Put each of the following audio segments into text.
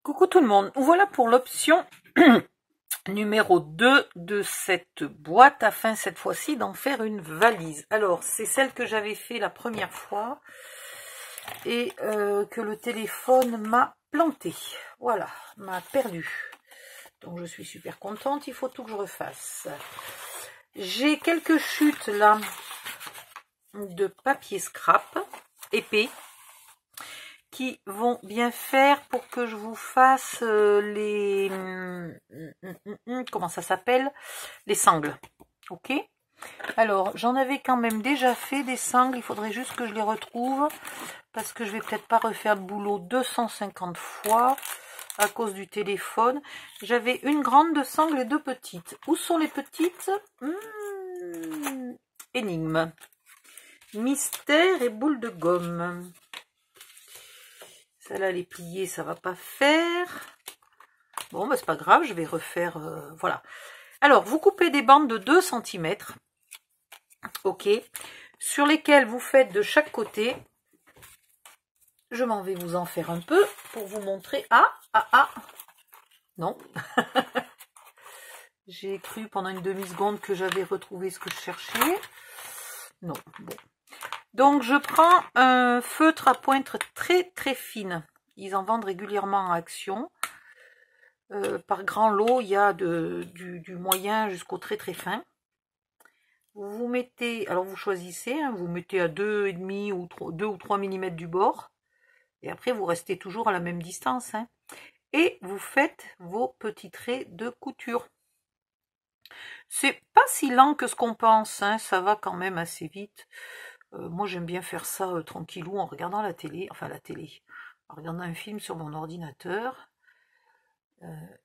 Coucou tout le monde, voilà pour l'option numéro 2 de cette boîte afin cette fois-ci d'en faire une valise. Alors c'est celle que j'avais fait la première fois et que le téléphone m'a planté. Voilà, m'a perdu. Donc je suis super contente, il faut tout que je refasse. J'ai quelques chutes là de papier scrap épais qui vont bien faire pour que je vous fasse les comment ça s'appelle, les sangles. Ok, alors j'en avais quand même déjà fait des sangles, il faudrait juste que je les retrouve parce que je vais peut-être pas refaire le boulot 250 fois à cause du téléphone. J'avais une grande de sangles et deux petites. Où sont les petites? Énigme, mystère et boule de gomme. Celle-là, elle est pliée, ça va pas faire. Bon, bah, c'est pas grave, je vais refaire. Voilà. Alors, vous coupez des bandes de 2 cm. Ok. Sur lesquelles vous faites de chaque côté. Je m'en vais vous en faire un peu pour vous montrer. Non. J'ai cru pendant une demi-seconde que j'avais retrouvé ce que je cherchais. Non. Bon. Donc, je prends un feutre à pointe très très fine. Ils en vendent régulièrement en Action. Par grand lot, il y a du moyen jusqu'au très très fin. Vous mettez, alors vous choisissez, hein, vous mettez à 2,5 ou 2 ou 3 mm du bord. Et après, vous restez toujours à la même distance. Hein, et vous faites vos petits traits de couture. C'est pas si lent que ce qu'on pense, hein, ça va quand même assez vite. Moi j'aime bien faire ça tranquillou en regardant la télé, en regardant un film sur mon ordinateur.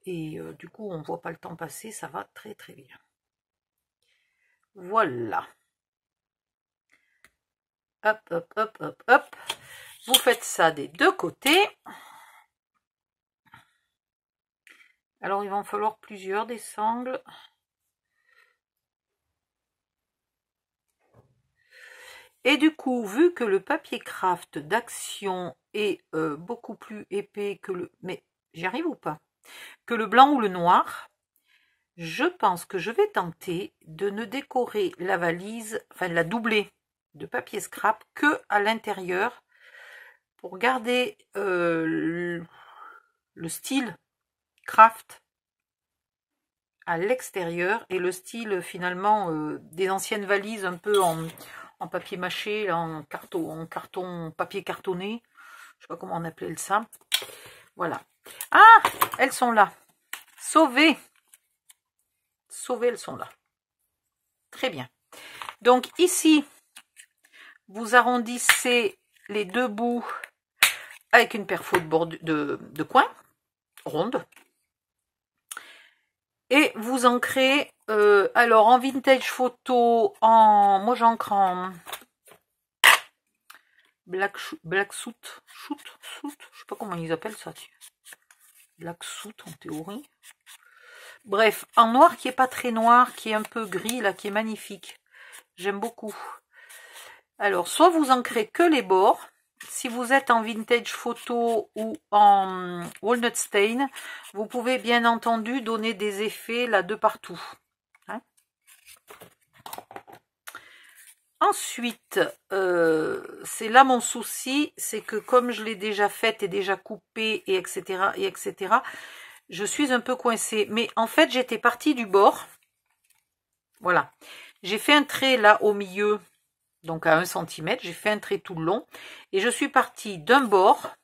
Du coup on voit pas le temps passer, ça va très très bien. Voilà. Hop, hop, hop, hop, hop. Vous faites ça des deux côtés. Alors il va en falloir plusieurs des sangles. Et du coup, vu que le papier craft d'Action est beaucoup plus épais que le... Mais j'y arrive ou pas? Que le blanc ou le noir, je pense que je vais tenter de ne décorer la valise, enfin de la doubler de papier scrap que à l'intérieur pour garder le style craft à l'extérieur et le style finalement des anciennes valises un peu en papier mâché, en carton, papier cartonné, je sais pas comment on appelait ça. Voilà. Ah, elles sont là. Sauvées. Sauvées, elles sont là. Très bien. Donc ici, vous arrondissez les deux bouts avec une perfo de coin, ronde. Et vous ancrez, alors en vintage photo, moi j'ancre en black soot, je sais pas comment ils appellent ça, black soot en théorie. Bref, en noir qui est pas très noir, qui est un peu gris là, qui est magnifique. J'aime beaucoup. Alors, soit vous ancrez que les bords. Si vous êtes en vintage photo ou en walnut stain, vous pouvez bien entendu donner des effets là de partout. Hein, ensuite, c'est là mon souci, c'est que comme je l'ai déjà faite et déjà coupée, et etc., je suis un peu coincée. Mais en fait, j'étais partie du bord. Voilà. J'ai fait un trait là au milieu, donc à 1 cm. J'ai fait un trait tout le long. Et je suis partie d'un bord.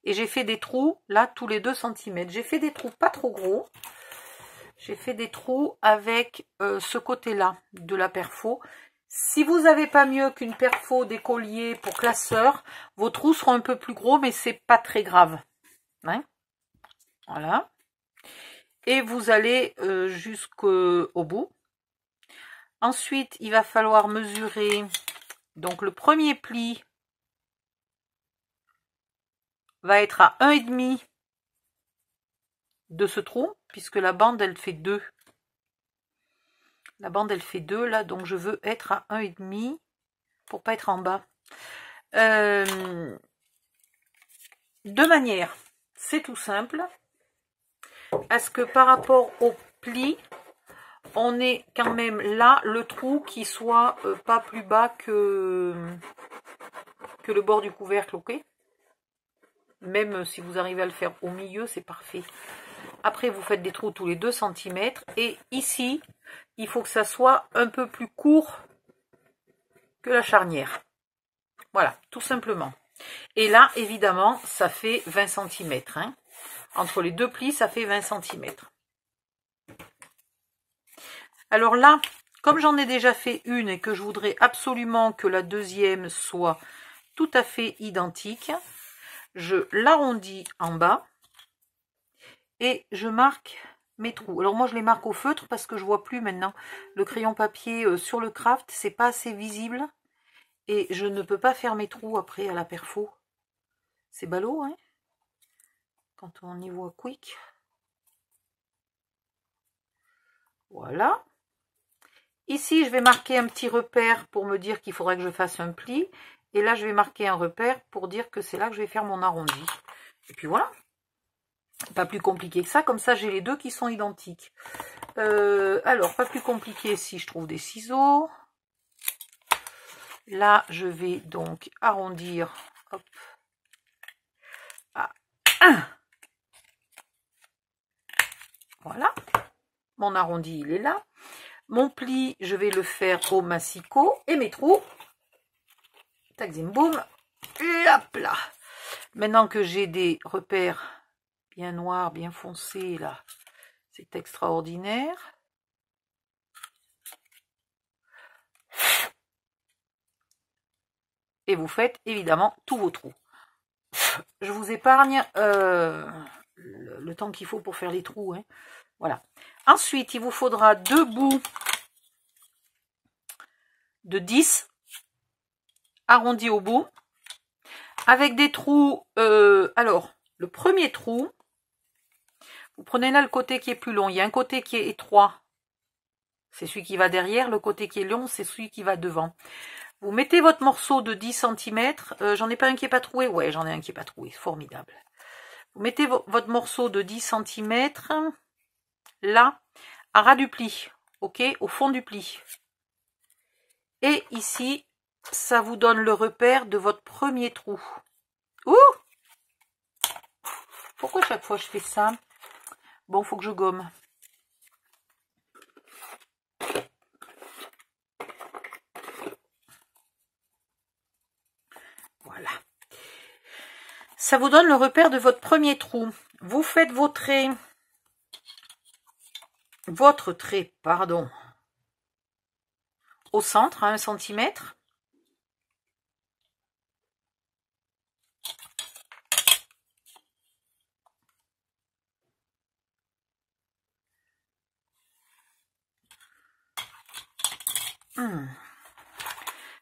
Et j'ai fait des trous là tous les 2 cm. J'ai fait des trous pas trop gros. J'ai fait des trous avec ce côté-là de la perfo. Si vous n'avez pas mieux qu'une perfo d'écolier pour classeur, vos trous seront un peu plus gros, mais c'est pas très grave. Hein, voilà. Et vous allez jusqu'au bout. Ensuite, il va falloir mesurer. Donc, le premier pli va être à 1,5 de ce trou, puisque la bande, elle fait 2. La bande, elle fait 2, là, donc je veux être à 1,5 pour pas être en bas. Deux manières. c'est tout simple. Est-ce que par rapport au pli, on est quand même là, le trou qui soit pas plus bas que le bord du couvercle, ok? Même si vous arrivez à le faire au milieu, c'est parfait. Après, vous faites des trous tous les 2 cm. Et ici, il faut que ça soit un peu plus court que la charnière. Voilà, tout simplement. Et là, évidemment, ça fait 20 cm. Hein. Entre les deux plis, ça fait 20 cm. Alors là, comme j'en ai déjà fait une et que je voudrais absolument que la deuxième soit tout à fait identique, je l'arrondis en bas et je marque mes trous. Alors moi je les marque au feutre parce que je vois plus maintenant le crayon papier sur le craft, c'est pas assez visible et je ne peux pas faire mes trous après à la perfo. C'est ballot, hein, quand on y voit quick. Voilà. Ici je vais marquer un petit repère pour me dire qu'il faudrait que je fasse un pli. Et là je vais marquer un repère pour dire que c'est là que je vais faire mon arrondi. Et puis voilà. Pas plus compliqué que ça, comme ça j'ai les deux qui sont identiques. Alors, pas plus compliqué si je trouve des ciseaux. Là, je vais donc arrondir. Hop. À 1. Voilà. Mon arrondi, il est là. Mon pli, je vais le faire au massicot. Et mes trous. Tac, zim, boum. Et hop là. Maintenant que j'ai des repères bien noirs, bien foncés, là, c'est extraordinaire. Et vous faites évidemment tous vos trous. Je vous épargne le temps qu'il faut pour faire les trous. Hein. Voilà. Ensuite, il vous faudra 2 bouts de 10 arrondis au bout. Avec des trous. Alors, le premier trou, vous prenez là le côté qui est plus long. Il y a un côté qui est étroit. C'est celui qui va derrière. Le côté qui est long, c'est celui qui va devant. Vous mettez votre morceau de 10 cm. J'en ai pas un qui n'est pas troué. Ouais, j'en ai un qui n'est pas troué. Formidable. Vous mettez votre morceau de 10 cm là, à ras du pli. Ok, au fond du pli. Et ici, ça vous donne le repère de votre premier trou. Ouh! Pourquoi chaque fois je fais ça? Bon, faut que je gomme. Voilà. Ça vous donne le repère de votre premier trou. Vous faites vos traits. Votre trait, pardon. Au centre, à 1 cm.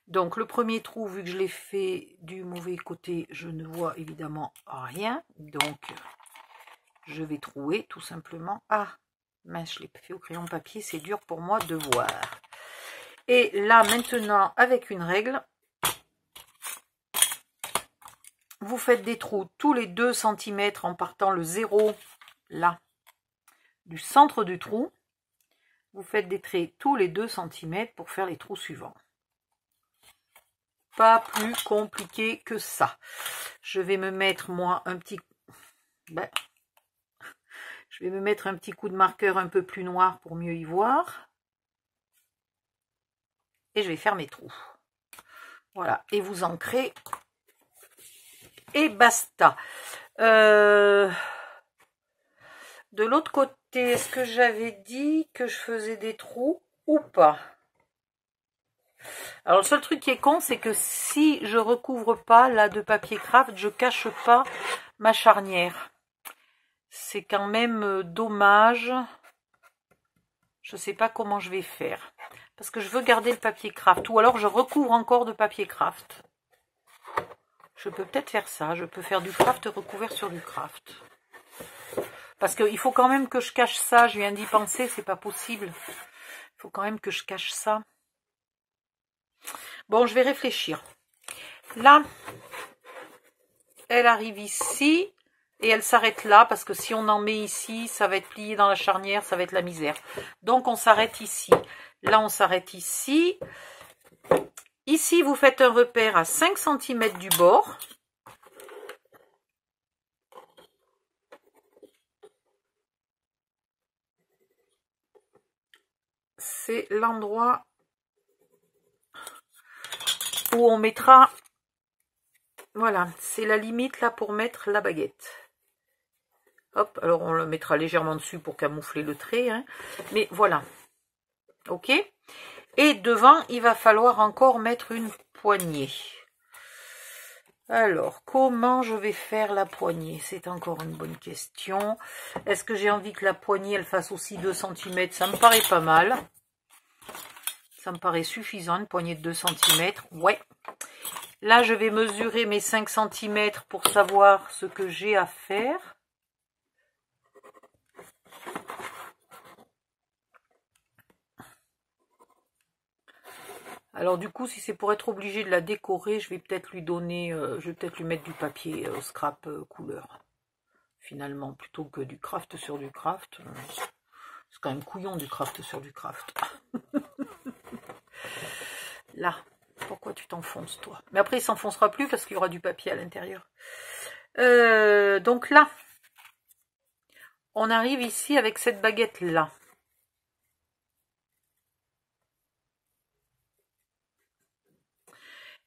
Donc le premier trou, vu que je l'ai fait du mauvais côté, je ne vois évidemment rien. Donc je vais trouer tout simplement. Ah, mince, je l'ai fait au crayon papier, c'est dur pour moi de voir. Et là maintenant, avec une règle, vous faites des trous tous les 2 cm en partant le 0, là, du centre du trou. Vous faites des traits tous les 2 cm pour faire les trous suivants. Pas plus compliqué que ça. Je vais me mettre, moi, un petit... je vais me mettre un petit coup de marqueur un peu plus noir pour mieux y voir. Et je vais faire mes trous. Voilà. Et vous ancrez. Et basta. De l'autre côté, est-ce que j'avais dit que je faisais des trous ou pas? Alors le seul truc qui est con, c'est que si je recouvre pas là de papier craft, je cache pas ma charnière. C'est quand même dommage. Je sais pas comment je vais faire. Parce que je veux garder le papier craft. Ou alors je recouvre encore de papier craft. Je peux peut-être faire ça. Je peux faire du craft recouvert sur du craft. Parce qu'il faut quand même que je cache ça. Je viens d'y penser, c'est pas possible. Il faut quand même que je cache ça. Bon, je vais réfléchir. Là, elle arrive ici. et elle s'arrête là, parce que si on en met ici, ça va être plié dans la charnière, ça va être la misère. Donc on s'arrête ici. Là, on s'arrête ici. Ici, vous faites un repère à 5 cm du bord. C'est l'endroit où on mettra, voilà, c'est la limite là pour mettre la baguette. Hop, alors on le mettra légèrement dessus pour camoufler le trait, hein. Mais voilà, ok. Et devant, il va falloir encore mettre une poignée. Alors, comment je vais faire la poignée? C'est encore une bonne question. Est-ce que j'ai envie que la poignée, elle fasse aussi 2 cm? Ça me paraît pas mal. Ça me paraît suffisant, une poignée de 2 cm. Ouais. Là, je vais mesurer mes 5 cm pour savoir ce que j'ai à faire. Alors du coup, si c'est pour être obligé de la décorer, je vais peut-être lui donner, je vais peut-être lui mettre du papier scrap couleur. Finalement, plutôt que du craft sur du craft. C'est quand même couillon du craft sur du craft. Là, pourquoi tu t'enfonces toi? Mais après, il s'enfoncera plus parce qu'il y aura du papier à l'intérieur. Donc là, on arrive ici avec cette baguette-là.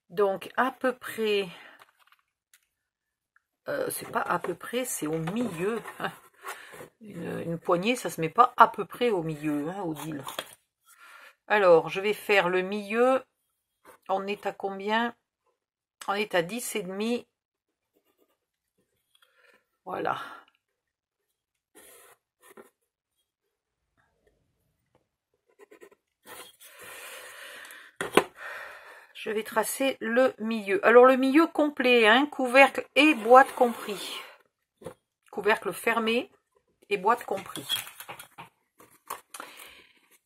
Donc, à peu près, c'est pas à peu près, c'est au milieu. Une poignée, ça se met pas à peu près au milieu, hein, Odile. Alors, je vais faire le milieu. On est à combien? On est à 10,5. Voilà. Je vais tracer le milieu. Alors le milieu complet, hein, couvercle et boîte compris. Couvercle fermé et boîte compris.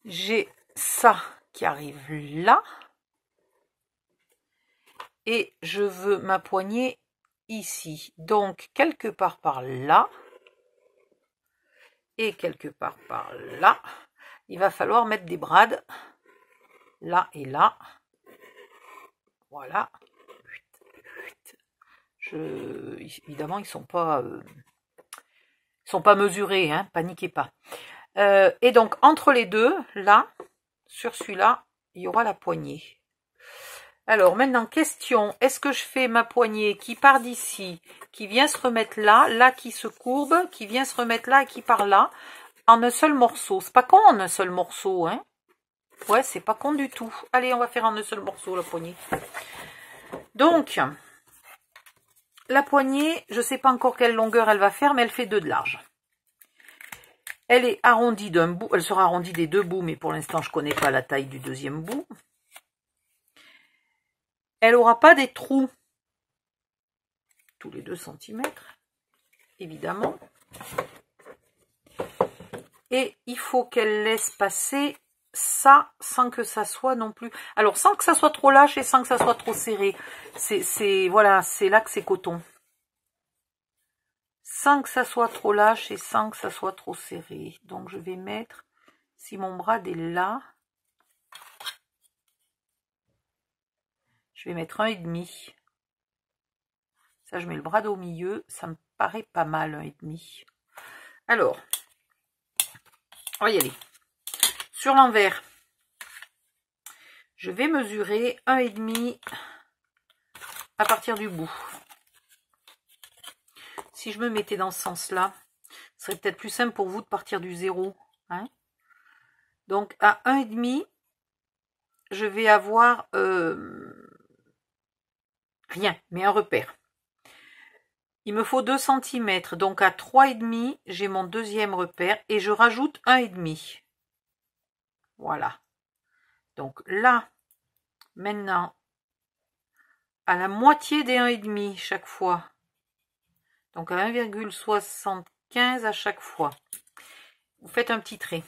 J'ai ça qui arrive là. Et je veux ma poignée ici. Donc quelque part par là. Et quelque part par là. Il va falloir mettre des brades. Là et là. Voilà. Évidemment, ils sont pas mesurés, hein, paniquez pas. Et donc, entre les deux, là, sur celui-là, il y aura la poignée. Alors, maintenant, question, est-ce que je fais ma poignée qui part d'ici, qui vient se remettre là, là qui se courbe, qui vient se remettre là et qui part là, en un seul morceau? C'est pas con en un seul morceau, hein? Ouais, c'est pas con du tout. Allez, on va faire en un seul morceau la poignée. Donc, la poignée, je ne sais pas encore quelle longueur elle va faire, mais elle fait 2 de large. Elle est arrondie d'un bout, elle sera arrondie des 2 bouts, mais pour l'instant, je ne connais pas la taille du deuxième bout. Elle n'aura pas des trous tous les 2 cm, évidemment. Et il faut qu'elle laisse passer ça sans que ça soit non plus... Alors, sans que ça soit trop lâche et sans que ça soit trop serré. Voilà, c'est là que c'est coton. Sans que ça soit trop lâche et sans que ça soit trop serré. Donc, je vais mettre, si mon brad est là, je vais mettre 1,5. Ça, je mets le brad au milieu. Ça me paraît pas mal, 1,5. Alors, on va y aller. Sur l'envers, je vais mesurer 1,5 à partir du bout. Si je me mettais dans ce sens-là, ce serait peut-être plus simple pour vous de partir du 0. Hein. Donc, à 1,5, je vais avoir rien, mais un repère. Il me faut 2 cm. Donc, à 3,5, j'ai mon deuxième repère et je rajoute 1,5. Voilà. Donc là, maintenant, à la moitié des 1,5 chaque fois. Donc à 1,75 à chaque fois. Vous faites un petit trait.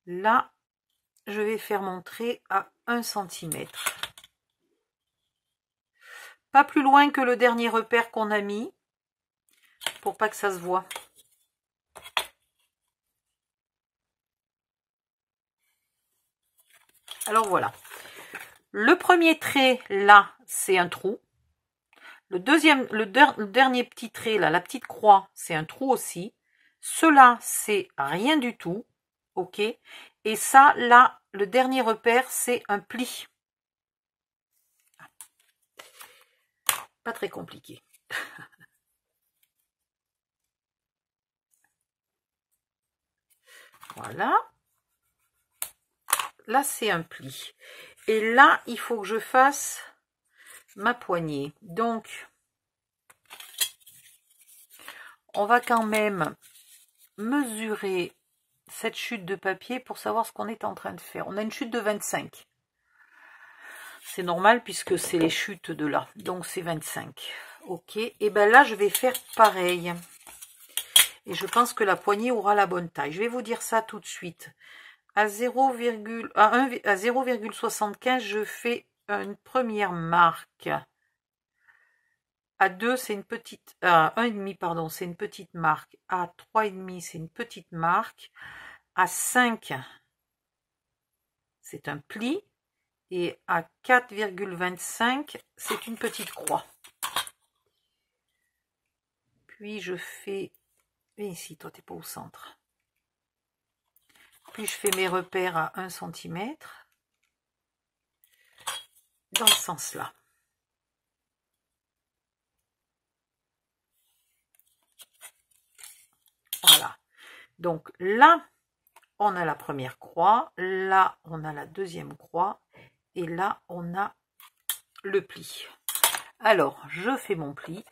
Là, je vais faire mon trait à 1 cm. Pas plus loin que le dernier repère qu'on a mis. pour pas que ça se voit. Alors voilà. Le premier trait, là, c'est un trou. Le dernier petit trait, là, la petite croix, c'est un trou aussi. Cela, c'est rien du tout. OK. Et ça, là, le dernier repère, c'est un pli. Pas très compliqué. Voilà. Là, c'est un pli. Et là, il faut que je fasse ma poignée. Donc, on va quand même mesurer cette chute de papier pour savoir ce qu'on est en train de faire. On a une chute de 25. C'est normal puisque c'est les chutes de là. Donc, c'est 25. OK. Et bien là, je vais faire pareil. Et je pense que la poignée aura la bonne taille. Je vais vous dire ça tout de suite. À 0,75, je fais une première marque. À 2, c'est une petite... À 1,5, pardon, c'est une petite marque. À 3,5, c'est une petite marque. À 5, c'est un pli. Et à 4,25, c'est une petite croix. Puis je fais... Viens ici, toi, t'es pas au centre. Puis je fais mes repères à 1 cm. Dans ce sens-là. Voilà. Donc là, on a la première croix. Là, on a la deuxième croix. Et là, on a le pli. Alors, je fais mon pli.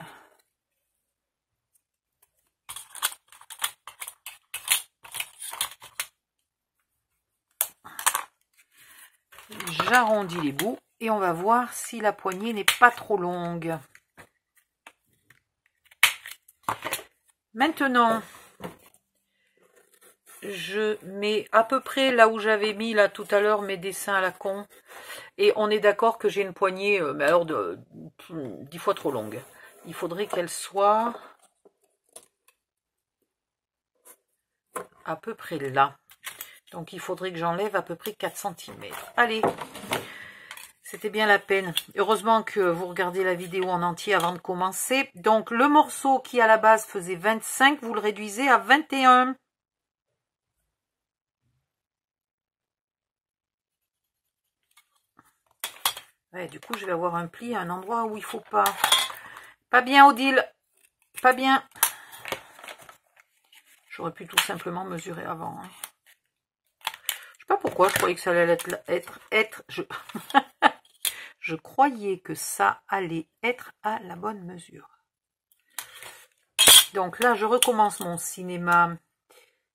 J'arrondis les bouts et on va voir si la poignée n'est pas trop longue. Maintenant, je mets à peu près là où j'avais mis là tout à l'heure mes dessins à la con. Et on est d'accord que j'ai une poignée, mais alors de 10 fois trop longue. Il faudrait qu'elle soit à peu près là. Donc il faudrait que j'enlève à peu près 4 cm. Allez, c'était bien la peine. Heureusement que vous regardez la vidéo en entier avant de commencer. Donc le morceau qui à la base faisait 25, vous le réduisez à 21. Ouais, du coup je vais avoir un pli à un endroit où il faut pas. Pas bien, Odile. Pas bien. J'aurais pu tout simplement mesurer avant. Hein. Je sais pas pourquoi, je croyais que ça allait être je croyais que ça allait être à la bonne mesure. Donc là, je recommence mon cinéma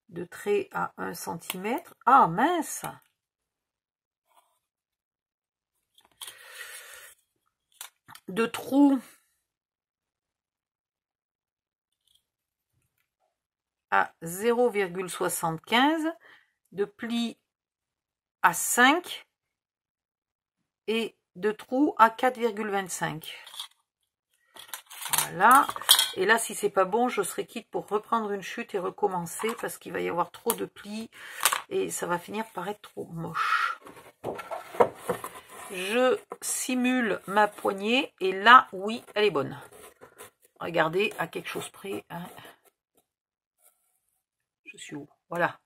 de trait à 1 cm. Ah, mince! De trou à 0,75, de pli à 5 et de trou à 4,25. Voilà. Et là, si c'est pas bon, je serai quitte pour reprendre une chute et recommencer parce qu'il va y avoir trop de plis et ça va finir par être trop moche. Je simule ma poignée et là, oui, elle est bonne. Regardez, à quelque chose près. Hein. Je suis où? Voilà.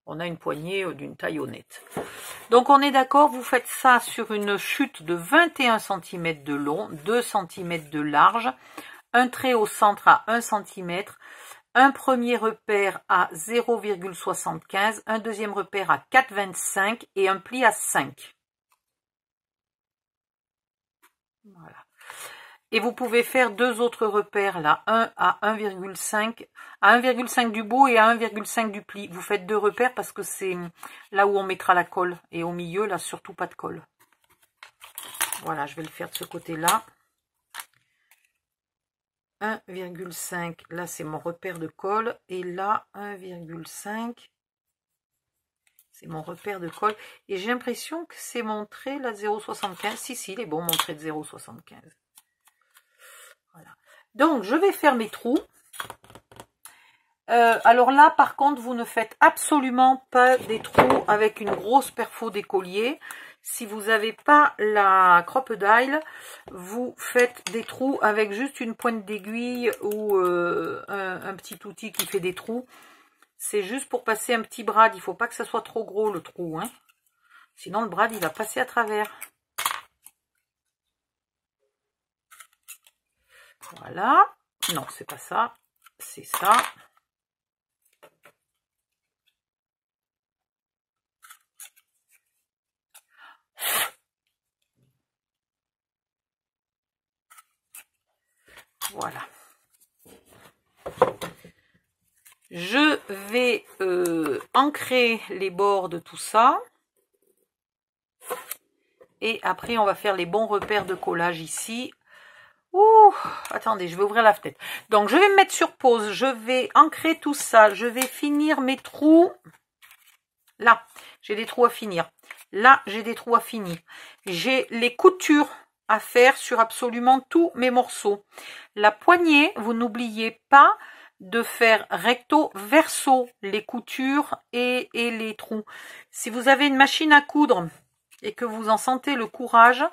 On a une poignée d'une taille honnête. Donc on est d'accord, vous faites ça sur une chute de 21 cm de long, 2 cm de large, un trait au centre à 1 cm, un premier repère à 0,75, un deuxième repère à 4,25 et un pli à 5. Voilà. Et vous pouvez faire deux autres repères là, un à 1,5 du bout et à 1,5 du pli. Vous faites deux repères parce que c'est là où on mettra la colle. Et au milieu, là, surtout pas de colle. Voilà, je vais le faire de ce côté-là. 1,5, là c'est mon repère de colle. Et là, 1,5, c'est mon repère de colle. Et j'ai l'impression que c'est mon trait là de 0,75. Si, il est bon mon trait de 0,75. Voilà. Donc, je vais faire mes trous. Alors là, par contre, vous ne faites absolument pas des trous avec une grosse perfo d'écolier. Si vous n'avez pas la crocodile, vous faites des trous avec juste une pointe d'aiguille ou un petit outil qui fait des trous. C'est juste pour passer un petit brad. Il ne faut pas que ça soit trop gros le trou, hein. Sinon le brad il va passer à travers. Voilà. Non, c'est pas ça. C'est ça. Voilà. Je vais ancrer les bords de tout ça. Et après, on va faire les bons repères de collage ici. Ouh, attendez, je vais ouvrir la fenêtre. Donc, je vais me mettre sur pause. Je vais ancrer tout ça. Je vais finir mes trous. Là, j'ai des trous à finir. Là, j'ai des trous à finir. J'ai les coutures à faire sur absolument tous mes morceaux. La poignée, vous n'oubliez pas de faire recto verso les coutures et les trous. Si vous avez une machine à coudre et que vous en sentez le courage,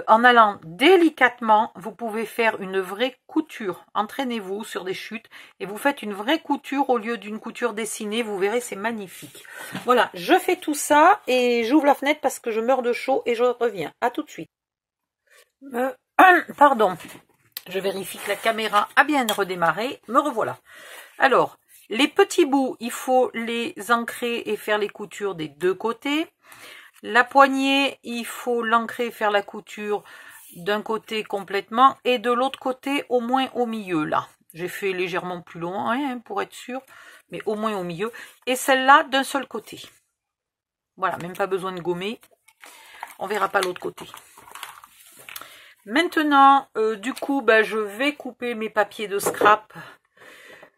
en allant délicatement, vous pouvez faire une vraie couture. Entraînez-vous sur des chutes et vous faites une vraie couture au lieu d'une couture dessinée. Vous verrez, c'est magnifique. Voilà, je fais tout ça et j'ouvre la fenêtre parce que je meurs de chaud et je reviens. À tout de suite. Pardon, je vérifie que la caméra a bien redémarré. Me revoilà. Alors, les petits bouts, il faut les ancrer et faire les coutures des deux côtés. La poignée, il faut l'ancrer, faire la couture d'un côté complètement et de l'autre côté au moins au milieu là. J'ai fait légèrement plus long hein, pour être sûr, mais au moins au milieu. Et celle-là d'un seul côté. Voilà, même pas besoin de gommer. On verra pas l'autre côté. Maintenant, du coup, je vais couper mes papiers de scrap.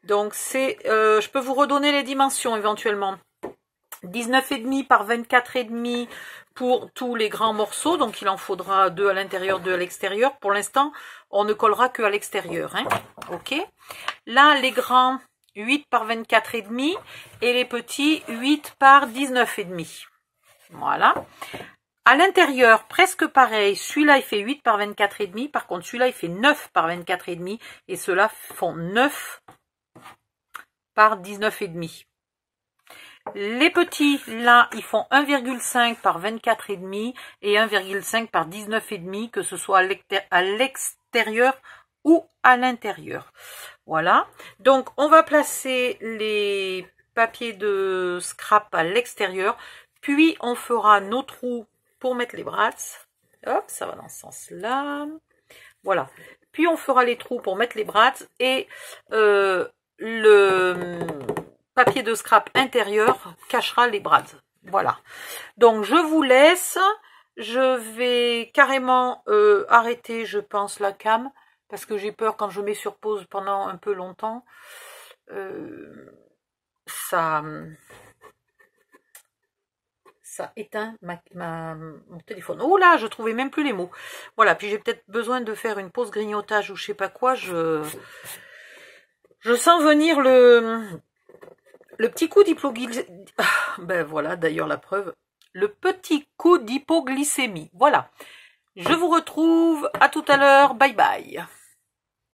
Donc c'est, je peux vous redonner les dimensions éventuellement. 19,5 par 24,5 pour tous les grands morceaux, donc il en faudra 2 à l'intérieur, 2 à l'extérieur. Pour l'instant, on ne collera que à l'extérieur, hein. Ok. Là, les grands 8 par 24,5 et les petits 8 par 19,5. Voilà. À l'intérieur, presque pareil. Celui-là, il fait 8 par 24,5. Par contre, celui-là, il fait 9 par 24,5 et ceux-là font 9 par 19,5. Les petits, là, ils font 1,5 par 24,5 et 1,5 par 19,5, que ce soit à l'extérieur ou à l'intérieur. Voilà. Donc, on va placer les papiers de scrap à l'extérieur. Puis, on fera nos trous pour mettre les brasses. Hop, ça va dans ce sens-là. Voilà. Puis, on fera les trous pour mettre les brasses et le papier de scrap intérieur cachera les brads. Voilà. Donc, je vous laisse. Je vais carrément arrêter, je pense, la cam. Parce que j'ai peur quand je mets sur pause pendant un peu longtemps. Ça éteint mon téléphone. Oh là, je trouvais même plus les mots. Voilà, puis j'ai peut-être besoin de faire une pause grignotage ou je sais pas quoi. Je sens venir le petit coup d'hypoglycémie. Ben voilà, d'ailleurs la preuve. Le petit coup d'hypoglycémie. Voilà. Je vous retrouve à tout à l'heure. Bye bye.